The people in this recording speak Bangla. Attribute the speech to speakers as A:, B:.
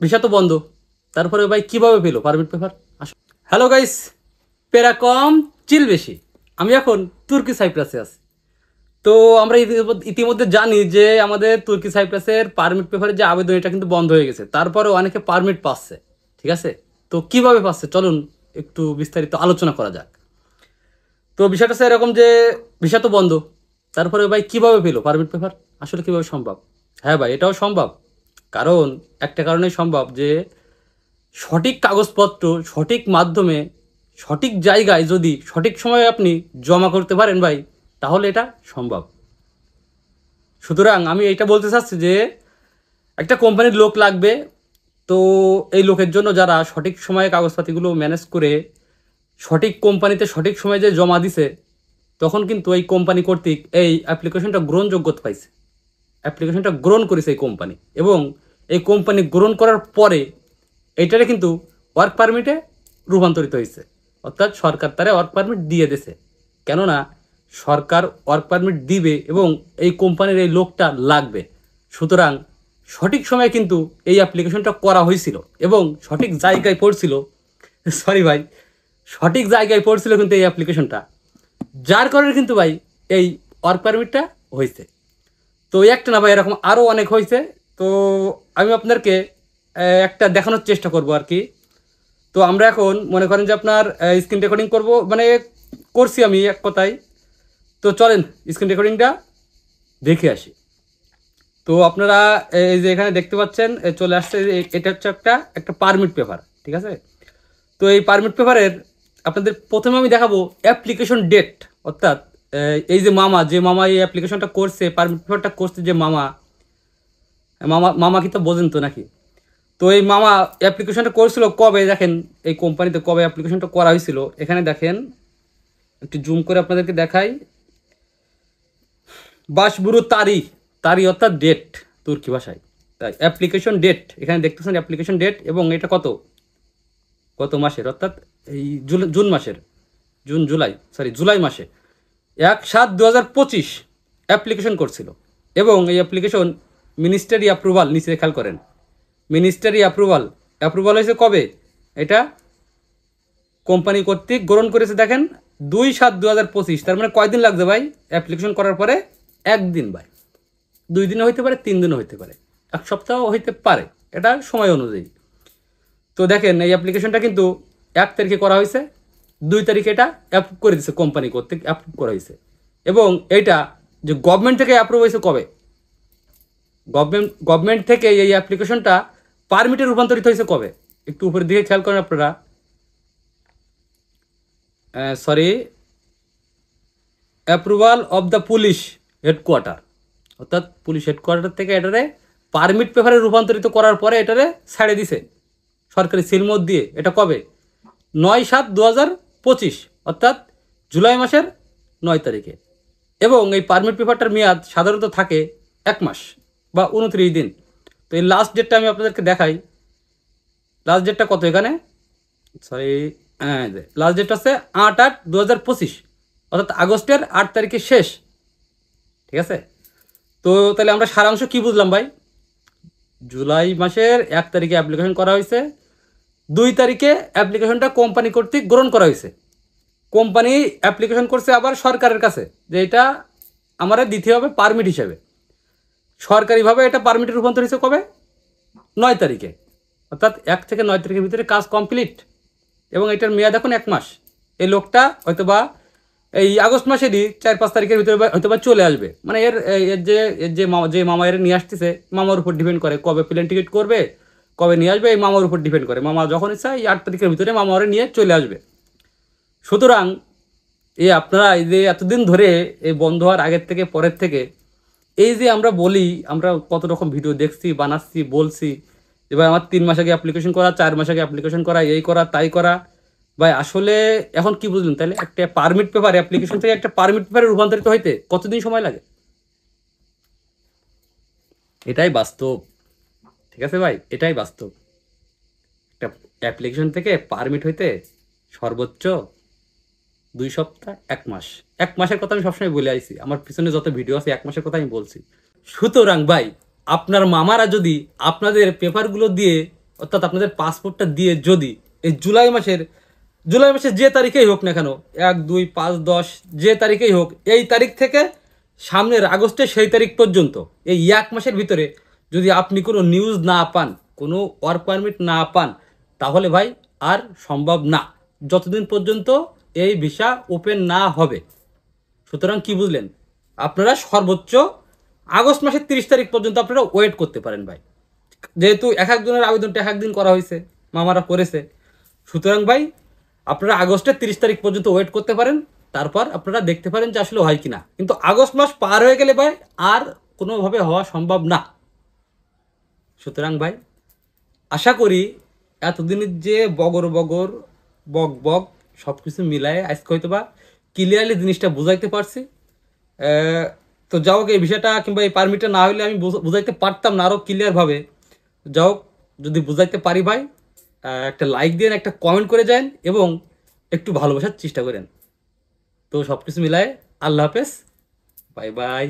A: ভিসা তো বন্ধ, তারপরে ভাই কিভাবে পেলো পারমিট পেপার? হ্যালো গাইস, পেরা কম চিল বেশি। আমি এখন তুর্কি সাইপ্রাসে আছি। তো আমরা ইতিমধ্যে জানি যে আমাদের তুর্কি সাইপ্রাসের পারমিট পেপারের যে আবেদন এটা কিন্তু বন্ধ হয়ে গেছে, তারপরেও অনেকে পারমিট পাচ্ছে। ঠিক আছে, তো কিভাবে পাচ্ছে চলুন একটু বিস্তারিত আলোচনা করা যাক। তো বিষয়টা হচ্ছে এরকম যে ভিসা তো বন্ধ, তারপরে ভাই কিভাবে পেলো পারমিট পেপার? আসলে কিভাবে সম্ভব? হ্যাঁ ভাই, এটাও সম্ভব। কারণ একটা কারণেই সম্ভব যে সঠিক কাগজপত্র সঠিক মাধ্যমে সঠিক জায়গায় যদি সঠিক সময়ে আপনি জমা করতে পারেন ভাই, তাহলে এটা সম্ভব। সুতরাং আমি এটা বলতে চাচ্ছি যে একটা কোম্পানির লোক লাগবে। তো এই লোকের জন্য যারা সঠিক সময়ে কাগজপাতিগুলো ম্যানেজ করে সঠিক কোম্পানিতে সঠিক সময়ে যে জমা দিছে, তখন কিন্তু এই কোম্পানি কর্তৃক এই অ্যাপ্লিকেশনটা গ্রহণযোগ্যতা পাইছে, অ্যাপ্লিকেশনটা গ্রহণ করেছে এই কোম্পানি। এবং এই কোম্পানি গ্রহণ করার পরে এইটারে কিন্তু ওয়ার্ক পারমিটে রূপান্তরিত হয়েছে, অর্থাৎ সরকার তারা ওয়ার্ক পারমিট দিয়ে দিয়েছে। কেননা সরকার ওয়ার্ক পারমিট দিবে এবং এই কোম্পানির এই লোকটা লাগবে। সুতরাং সঠিক সময়ে কিন্তু এই অ্যাপ্লিকেশনটা করা হয়েছিল এবং সঠিক জায়গায় পড়ছিল। সরি ভাই, সঠিক জায়গায় পড়ছিল কিন্তু এই অ্যাপ্লিকেশনটা, যার কারণে কিন্তু ভাই এই ওয়ার্ক পারমিটটা হয়েছে। তো একটা না ভাই, এরকম আরও অনেক হয়েছে। তো আমি আপনাদেরকে একটা দেখানোর চেষ্টা করব আর কি। তো আমরা এখন মনে করেন যে আপনার স্ক্রিন রেকর্ডিং করব, মানে করছি আমি এক কথায়। তো চলেন স্ক্রিন রেকর্ডিংটা দেখে আসি। তো আপনারা এই যে এখানে দেখতে পাচ্ছেন চলে আসছে, এটা হচ্ছে একটা পারমিট পেপার। ঠিক আছে, তো এই পারমিট পেপারের আপনাদের প্রথমে আমি দেখাবো অ্যাপ্লিকেশন ডেট, অর্থাৎ এই যে মামা এই অ্যাপ্লিকেশনটা করছে, পারমিট পেপারটা করছে যে মামা মামা কি তো বোঝেন তো নাকি? তো এই মামা অ্যাপ্লিকেশনটা করছিল কবে, দেখেন এই কোম্পানিতে কবে অ্যাপ্লিকেশনটা করা হয়েছিল। এখানে দেখেন, একটু জুম করে আপনাদেরকে দেখাই। বাসবুরু তারি অর্থাৎ ডেট তুর্কি ভাষায়, তাই অ্যাপ্লিকেশন ডেট এখানে দেখতেছেন অ্যাপ্লিকেশন ডেট। এবং এটা কত মাসের, অর্থাৎ এই জুন মাসের, জুলাই মাসে 1/7/2025 অ্যাপ্লিকেশন করছিল। এবং এই অ্যাপ্লিকেশন মিনিস্ট্রি অ্যাপ্রুভাল, নিচে খেয়াল করেন মিনিস্ট্রি অ্যাপ্রুভাল হয়েছে কবে, এটা কোম্পানি কর্তৃক গ্রহণ করেছে দেখেন 2/7/2025। তার মানে কয়দিন লাগছে ভাই অ্যাপ্লিকেশন করার পরে? একদিন ভাই, 2 দিনও হইতে পারে, 3 দিনও হইতে পারে, 1 সপ্তাহ হইতে পারে, এটা সময় অনুযায়ী। তো দেখেন এই অ্যাপ্লিকেশনটা কিন্তু 1 তারিখে করা হয়েছে, 2 তারিখে এটা অ্যাপ্রুভ করে দিয়েছে কোম্পানি কর্তৃক, অ্যাপ্রুভ করা হয়েছে। এবং এইটা যে গভর্নমেন্ট থেকে অ্যাপ্রুভ হয়েছে কবে, গভর্নমেন্ট থেকে এই অ্যাপ্লিকেশনটা পারমিটে রূপান্তরিত হয়েছে কবে, একটু উপরের দিকে খেয়াল করেন আপনারা। Approval of the police headquarter, অর্থাৎ পুলিশ হেডকোয়ার্টার থেকে এটারে পারমিট পেপারে রূপান্তরিত করার পরে এটারে ছাড়ে দিছে সরকারি সিলমোহর দিয়ে। এটা কবে? 9/7/2025, অর্থাৎ জুলাই মাসের 9 তারিখে। এবং এই পারমিট পেপারটার মেয়াদ সাধারণত থাকে 1 মাস বা 29 দিন। তো এই লাস্ট ডেটটা আমি আপনাদেরকে দেখাই। লাস্ট ডেটটা কত এখানে, লাস্ট ডেট হচ্ছে 8/8/2025, অর্থাৎ আগস্টের 8 তারিখে শেষ। ঠিক আছে, তো তাহলে আমরা সারাংশ কি বুঝলাম ভাই? জুলাই মাসের 1 তারিখে অ্যাপ্লিকেশন করা হয়েছে, 2 তারিখে অ্যাপ্লিকেশনটা কোম্পানি কর্তৃক গ্রহণ করা হয়েছে। কোম্পানি অ্যাপ্লিকেশন করছে আবার সরকারের কাছে যে এটা আমাদের দিতে হবে পারমিট হিসেবে। সরকারিভাবে এটা পারমিটে রূপান্তর হয়েছে কবে? 9 তারিখে, অর্থাৎ 1 থেকে 9 তারিখের ভিতরে কাজ কমপ্লিট। এবং এটার মেয়াদ এখন 1 মাস। এই লোকটা হয়তোবা এই আগস্ট মাসেরই 4-5 তারিখের ভিতরে হয়তোবা চলে আসবে। মানে এর যে মামা এর নিয়ে আসতেছে, মামার উপর ডিপেন্ড করে কবে প্লেন টিকিট করবে, কবে নিয়ে আসবে, এই মামার উপর ডিপেন্ড করে। মামা যখন ইচ্ছা এই 8 তারিখের ভিতরে মামা ওরে নিয়ে চলে আসবে। সুতরাং আপনারা এই যে এতদিন ধরে এই বন্ধ হওয়ার আগের থেকে পরের থেকে এই যে আমরা বলি, আমরা কত রকম ভিডিও দেখছি, বানাচ্ছি, বলছি যে ভাই আমার 3 মাস আগে অ্যাপ্লিকেশন করা, 4 মাস আগে অ্যাপ্লিকেশন করা, এই করা তাই করা। ভাই আসলে এখন কি বুঝলেন তাহলে, একটা পারমিট পেপার অ্যাপ্লিকেশন থেকে একটা পারমিট পেপারে রূপান্তরিত হইতে কতদিন সময় লাগে? এটাই বাস্তব। ঠিক আছে ভাই, এটাই বাস্তব। একটা অ্যাপ্লিকেশন থেকে পারমিট হইতে সর্বোচ্চ 2 সপ্তাহ, 1 মাস। 1 মাসের কথা আমি সবসময় বলে আইছি, আমার পিছনে যত ভিডিও আছে 1 মাসের কথা আমি বলছি। সুতরাং ভাই আপনার মামারা যদি আপনাদের পেপারগুলো দিয়ে অর্থাৎ আপনাদের পাসপোর্টটা দিয়ে যদি এই জুলাই মাসের যে তারিখেই হোক না কেন, 1, 2, 5, 10 যে তারিখেই হোক, এই তারিখ থেকে সামনের আগস্টের সেই তারিখ পর্যন্ত এই 1 মাসের ভিতরে যদি আপনি কোনো নিউজ না পান, কোনো ওয়ার্ক পারমিট না পান, তাহলে ভাই আর সম্ভব না, যতদিন পর্যন্ত এই ভিসা ওপেন না হবে। সুতরাং কি বুঝলেন, আপনারা সর্বোচ্চ আগস্ট মাসের 30 তারিখ পর্যন্ত আপনারা ওয়েট করতে পারেন ভাই, যেহেতু এক একজনের আবেদনটা এক একদিন করা হয়েছে, মামারা করেছে। সুতরাং ভাই আপনারা আগস্টের 30 তারিখ পর্যন্ত ওয়েট করতে পারেন, তারপর আপনারা দেখতে পারেন যে আসলে হয় কিনা। কিন্তু আগস্ট মাস পার হয়ে গেলে ভাই আর কোনোভাবে হওয়া সম্ভব না। সুতরাং ভাই আশা করি এতদিনের যে বগর বক বক সব কিছু মিলায় আজকে হয়তো বা ক্লিয়ারলি জিনিসটা বুঝাইতে পারছি। তো যাও হোক, এই বিষয়টা কিংবা এই পারমিটটা না হলে আমি বুঝাইতে পারতাম না আরও ক্লিয়ারভাবে। যাও হোক, যদি বুঝাইতে পারি ভাই একটা লাইক দেন, একটা কমেন্ট করে যান এবং একটু ভালোবাসার চেষ্টা করেন। তো সব কিছু মিলায় আল্লাহ হাফেজ, বাই বাই।